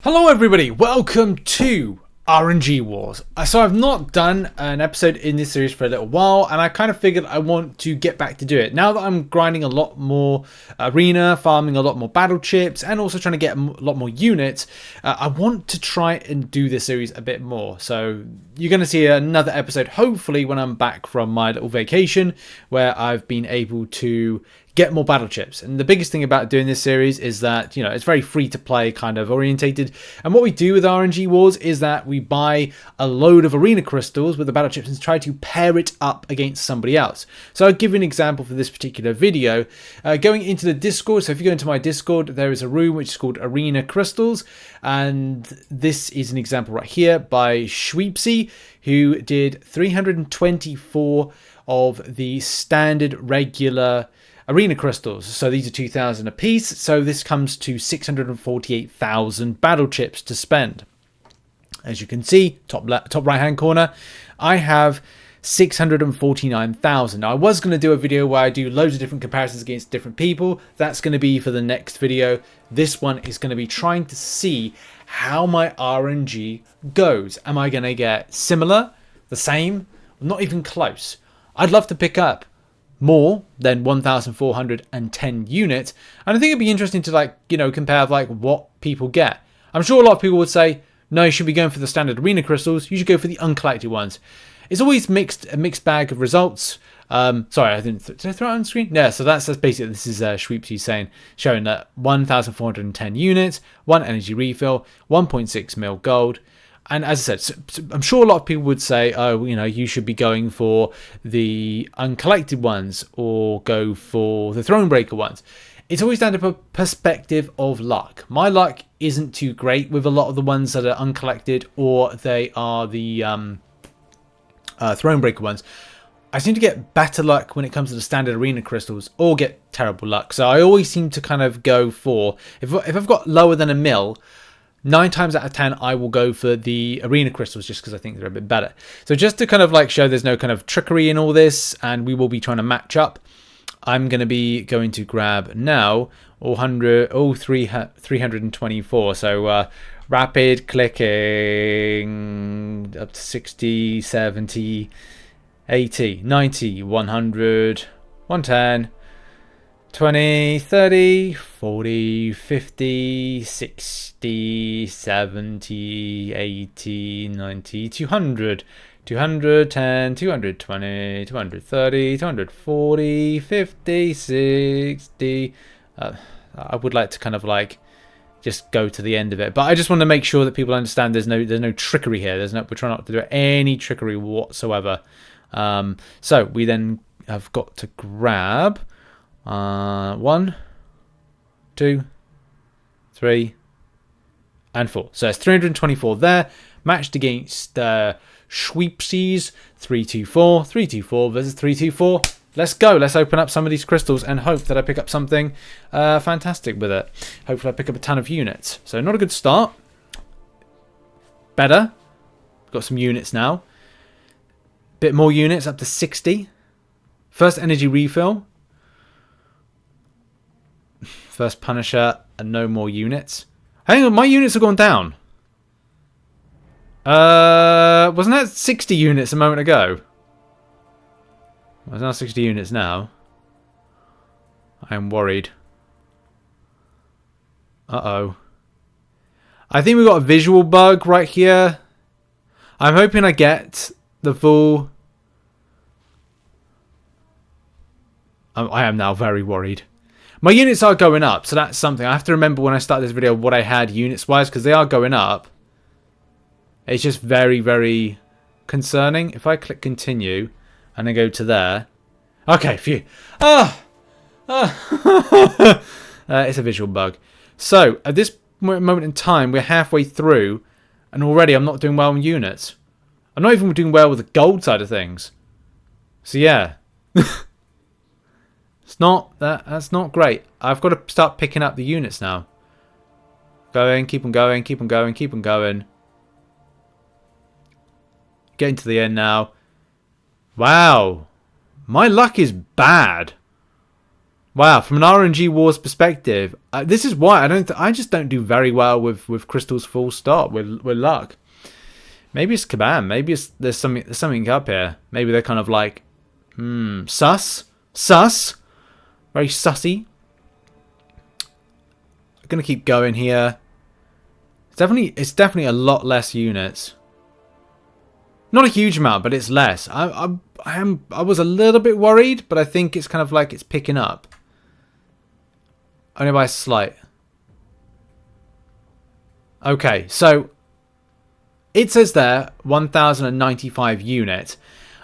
Hello everybody, welcome to RNG Wars. So I've not done an episode in this series for a little while, and I kind of figured I want to get back to do it. Now that I'm grinding a lot more arena, farming a lot more battle chips, and also trying to get a lot more units, I want to try and do this series a bit more. So you're going to see another episode, hopefully when I'm back from my little vacation, where I've been able to get more battle chips. And the biggest thing about doing this series is that, you know, it's very free to play kind of orientated. And what we do with RNG Wars is that we buy a load of arena crystals with the battle chips and try to pair it up against somebody else. So I'll give you an example for this particular video. Going into the Discord, so if you go into my Discord, there is a room which is called Arena Crystals. And this is an example right here by Schweepsy, who did 324 of the standard regular arena crystals. So these are 2,000 a piece. So this comes to 648,000 battle chips to spend. As you can see, top right hand corner, I have 649,000. Now, I was going to do a video where I do loads of different comparisons against different people. That's going to be for the next video. This one is going to be trying to see how my RNG goes. Am I going to get similar, the same, not even close? I'd love to pick up more than 1,410 units, and I think it'd be interesting to, like, you know, compare like what people get. I'm sure a lot of people would say, no, you should be going for the standard arena crystals, you should go for the uncollected ones. It's always a mixed bag of results. Sorry, did I throw it on screen? Yeah, so that's basically, this is Schweepsy saying, showing that 1,410 units, 1 energy refill, 1.6 mil gold. And as I said, so I'm sure a lot of people would say, oh, you know, you should be going for the uncollected ones or go for the Thronebreaker ones. It's always down to a perspective of luck. My luck isn't too great with a lot of the ones that are uncollected, or they are the Thronebreaker ones. I seem to get better luck when it comes to the standard arena crystals, or get terrible luck. So I always seem to kind of go for, if I've got lower than a mil, 9 times out of 10, I will go for the arena crystals just because I think they're a bit better. So just to kind of like show there's no kind of trickery in all this, and we will be trying to match up, I'm going to grab now all 324. So rapid clicking up to 60, 70, 80, 90, 100, 110. 20, 30, 40, 50, 60, 70, 80, 90, 200, 210, 220, 230, 240, 50, 60. I would like to kind of like just go to the end of it, but I just want to make sure that people understand there's no trickery here. We're trying not to do any trickery whatsoever. So we then have got to grab 1, 2, 3, and 4. So it's 324 there, matched against Schweepsy's 324. 324 versus 324. Let's go. Let's open up some of these crystals and hope that I pick up something fantastic with it. Hopefully I pick up a ton of units. So not a good start. Better. Got some units now. Bit more units, up to 60. First energy refill. First Punisher, and no more units. Hang on, my units have gone down. Wasn't that 60 units a moment ago? Well, it's now 60 units now. I am worried. Uh-oh. I think we've got a visual bug right here. I'm hoping I get the full... I am now very worried. My units are going up, so that's something. I have to remember when I start this video what I had units-wise, because they are going up. It's just very, very concerning. If I click continue and then go to there. Okay, phew. It's a visual bug. So, at this moment in time, we're halfway through, and already I'm not doing well in units. I'm not even doing well with the gold side of things. So, yeah. That's not great. I've got to start picking up the units now. Going, keep on going, keep on going, keep on going. Getting to the end now. Wow. My luck is bad. Wow, from an RNG Wars perspective, this is why I just don't do very well with crystals full stop with luck. Maybe it's Kabam. Maybe there's something up here. Maybe they're kind of like, sus, very sussy. I'm gonna keep going here. It's definitely a lot less units. Not a huge amount, but it's less. I was a little bit worried, but I think it's kind of like it's picking up. Only by a slight. Okay, so it says there 1,095 units.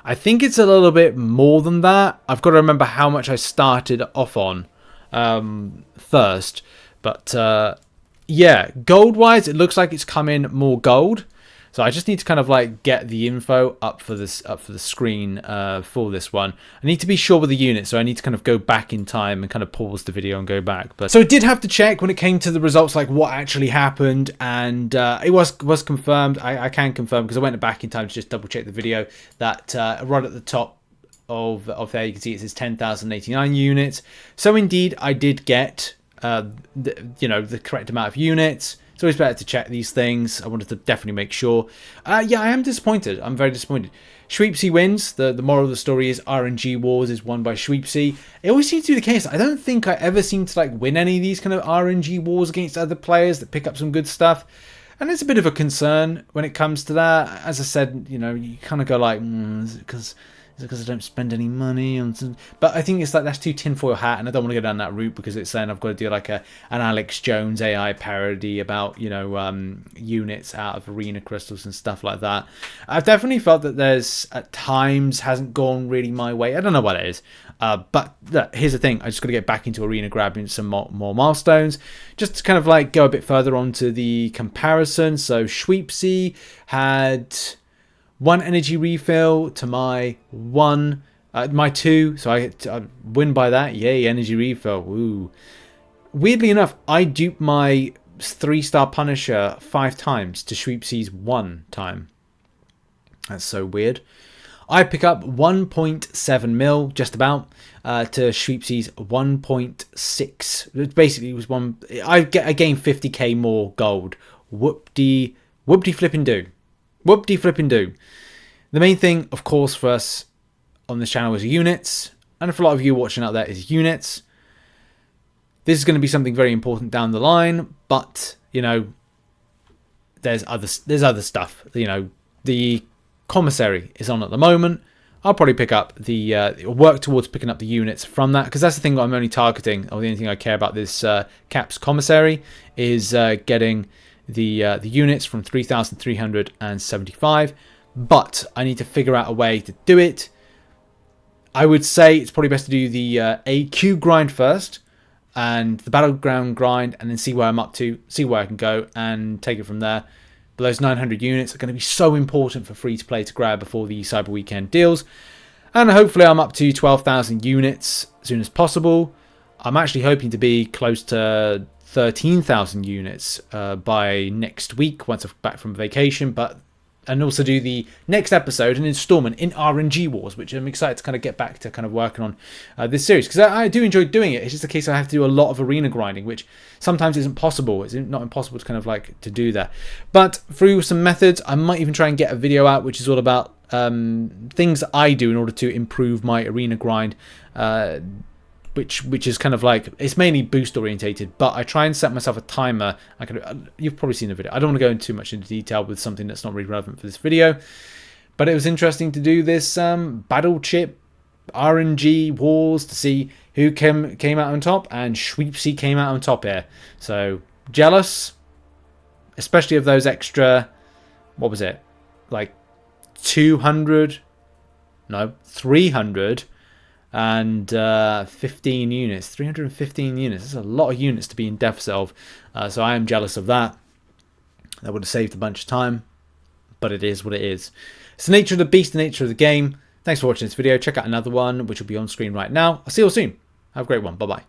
I think it's a little bit more than that. I've got to remember how much I started off on first. But yeah, gold-wise, it looks like it's come in more gold. So I just need to kind of like get the info up for the screen for this one. I need to be sure with the unit, so I need to kind of go back in time and kind of pause the video and go back. But so I did have to check when it came to the results, like what actually happened, and it was confirmed. I can confirm because I went back in time to just double check the video that right at the top of there you can see it says 10,089 units. So indeed, I did get the correct amount of units. It's always better to check these things. I wanted to definitely make sure. Yeah, I am disappointed. I'm very disappointed. Shweepsy wins. The moral of the story is RNG Wars is won by Shweepsy. It always seems to be the case. I don't think I ever seem to like win any of these kind of RNG Wars against other players that pick up some good stuff. And it's a bit of a concern when it comes to that. As I said, you kind of go like, is it because I don't spend any money on some... But I think it's like that's too tinfoil hat, and I don't want to go down that route because it's saying I've got to do like an Alex Jones AI parody about units out of arena crystals and stuff like that. I've definitely felt that there's at times hasn't gone really my way. I don't know what it is, but look, here's the thing: I just got to get back into arena, grabbing some more milestones, just to kind of like go a bit further onto the comparison. So Shweepsy had 1 energy refill to my 2, so I win by that. Yay, energy refill. Woo. Weirdly enough, I duped my 3-star Punisher 5 times to Shweepsy's 1 time. That's so weird. I pick up 1.7 mil, just about, to Shweepsy's 1.6. Basically, it was one. I gained 50k more gold. Whoop-de flipping do. Whoop-de flipping do. The main thing, of course, for us on this channel is units, and for a lot of you watching out there is units. This is going to be something very important down the line, but there's other stuff. The commissary is on at the moment. I'll probably pick up work towards picking up the units from that, because that's the thing that I'm only targeting, or the only thing I care about this Caps commissary is getting the units from 3,375, but I need to figure out a way to do it. I would say it's probably best to do the AQ grind first, and the battleground grind, and then see where I'm up to, see where I can go, and take it from there. But those 900 units are going to be so important for free-to-play to grab before the Cyber Weekend deals, and hopefully I'm up to 12,000 units as soon as possible. I'm actually hoping to be close to 13,000 units by next week once I'm back from vacation, and also do the next episode, an installment in RNG Wars, which I'm excited to kind of get back to kind of working on this series, because I do enjoy doing it. It's just a case I have to do a lot of arena grinding, which sometimes isn't possible. It's not impossible to kind of like to do that, but through some methods, I might even try and get a video out which is all about things that I do in order to improve my arena grind, which is kind of like, it's mainly boost orientated, but I try and set myself a timer. You've probably seen the video. I don't want to go too much into detail with something that's not really relevant for this video, but it was interesting to do this battle chip RNG Wars to see who came out on top, and Shweepsy came out on top here. So jealous, especially of those extra, what was it, like 300 and 15 units, 315 units. That's a lot of units to be in deficit of, so I am jealous of that. That would have saved a bunch of time, but it is what it is. It's the nature of the beast, the nature of the game. Thanks for watching this video. Check out another one which will be on screen right now. I'll see you all soon. Have a great one. Bye bye.